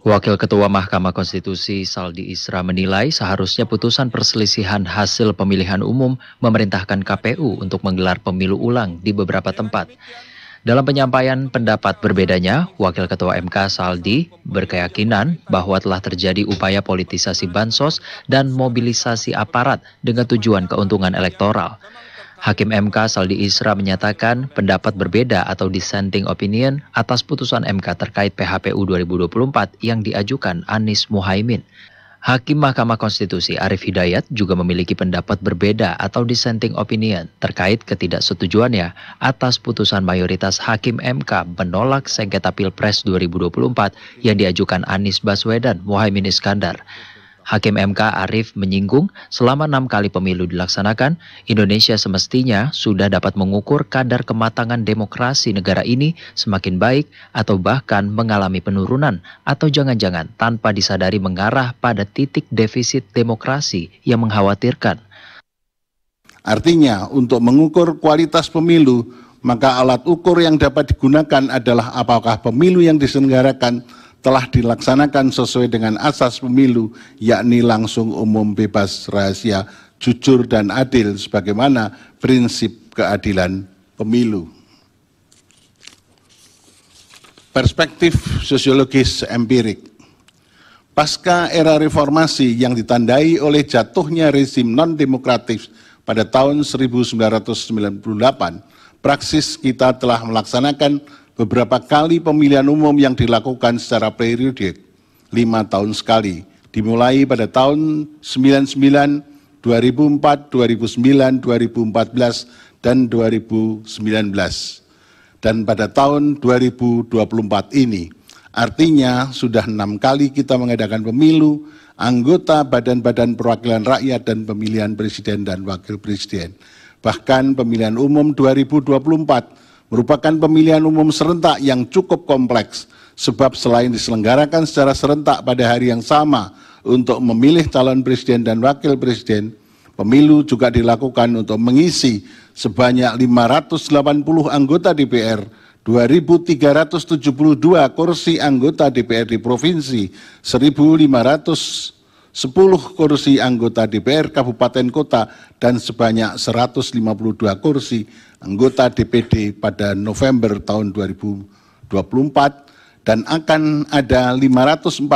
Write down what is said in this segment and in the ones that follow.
Wakil Ketua Mahkamah Konstitusi Saldi Isra menilai seharusnya putusan perselisihan hasil pemilihan umum memerintahkan KPU untuk menggelar pemilu ulang di beberapa tempat. Dalam penyampaian pendapat berbedanya, Wakil Ketua MK Saldi berkeyakinan bahwa telah terjadi upaya politisasi bansos dan mobilisasi aparat dengan tujuan keuntungan elektoral. Hakim MK Saldi Isra menyatakan pendapat berbeda atau dissenting opinion atas putusan MK terkait PHPU 2024 yang diajukan Anies Muhaimin. Hakim Mahkamah Konstitusi Arief Hidayat juga memiliki pendapat berbeda atau dissenting opinion terkait ketidaksetujuannya atas putusan mayoritas Hakim MK menolak sengketa Pilpres 2024 yang diajukan Anies Baswedan Muhaimin Iskandar. Hakim MK Arief menyinggung selama 6 kali pemilu dilaksanakan, Indonesia semestinya sudah dapat mengukur kadar kematangan demokrasi negara ini semakin baik atau bahkan mengalami penurunan atau jangan-jangan tanpa disadari mengarah pada titik defisit demokrasi yang mengkhawatirkan. Artinya untuk mengukur kualitas pemilu, maka alat ukur yang dapat digunakan adalah apakah pemilu yang diselenggarakan telah dilaksanakan sesuai dengan asas pemilu, yakni langsung, umum, bebas, rahasia, jujur, dan adil sebagaimana prinsip keadilan pemilu. Perspektif sosiologis empirik. Pasca era reformasi yang ditandai oleh jatuhnya rezim non-demokratis pada tahun 1998, praksis kita telah melaksanakan beberapa kali pemilihan umum yang dilakukan secara periodik 5 tahun sekali, dimulai pada tahun 99, 2004, 2009, 2014, dan 2019. Dan pada tahun 2024 ini, artinya sudah 6 kali kita mengadakan pemilu, anggota badan-badan perwakilan rakyat dan pemilihan presiden dan wakil presiden. Bahkan pemilihan umum 2024 merupakan pemilihan umum serentak yang cukup kompleks, sebab selain diselenggarakan secara serentak pada hari yang sama untuk memilih calon presiden dan wakil presiden, pemilu juga dilakukan untuk mengisi sebanyak 580 anggota DPR, 2.372 kursi anggota DPR di provinsi, 1.510 kursi anggota DPR kabupaten kota, dan sebanyak 152 kursi anggota DPD pada November tahun 2024, dan akan ada 545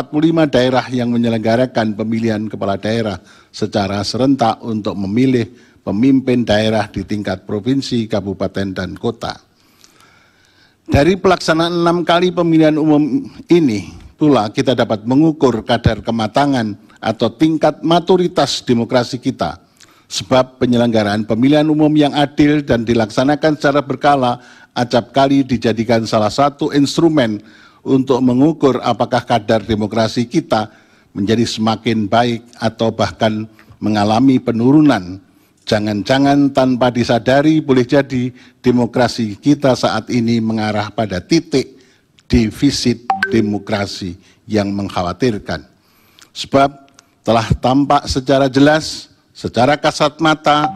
daerah yang menyelenggarakan pemilihan kepala daerah secara serentak untuk memilih pemimpin daerah di tingkat provinsi, kabupaten, dan kota. Dari pelaksanaan 6 kali pemilihan umum ini pula kita dapat mengukur kadar kematangan atau tingkat maturitas demokrasi kita. Sebab penyelenggaraan pemilihan umum yang adil dan dilaksanakan secara berkala acap kali dijadikan salah satu instrumen untuk mengukur apakah kadar demokrasi kita menjadi semakin baik atau bahkan mengalami penurunan. Jangan-jangan tanpa disadari boleh jadi demokrasi kita saat ini mengarah pada titik defisit demokrasi yang mengkhawatirkan. Sebab telah tampak secara jelas, secara kasat mata,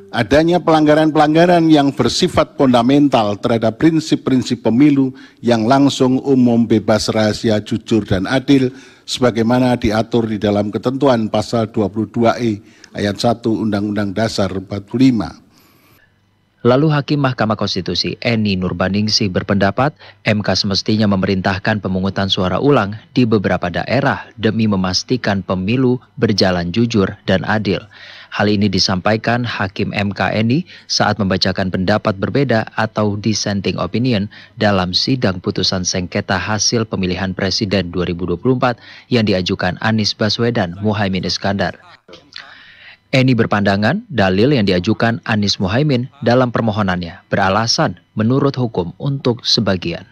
adanya pelanggaran-pelanggaran yang bersifat fundamental terhadap prinsip-prinsip pemilu yang langsung, umum, bebas, rahasia, jujur, dan adil sebagaimana diatur di dalam ketentuan pasal 22E ayat 1 Undang-Undang Dasar 45. Lalu Hakim Mahkamah Konstitusi Eni Nurbaningsih berpendapat MK semestinya memerintahkan pemungutan suara ulang di beberapa daerah demi memastikan pemilu berjalan jujur dan adil. Hal ini disampaikan Hakim MK Eni saat membacakan pendapat berbeda atau dissenting opinion dalam sidang putusan sengketa hasil pemilihan presiden 2024 yang diajukan Anies Baswedan Muhaimin Iskandar. Eni berpandangan dalil yang diajukan Anies Muhaimin dalam permohonannya beralasan menurut hukum untuk sebagian.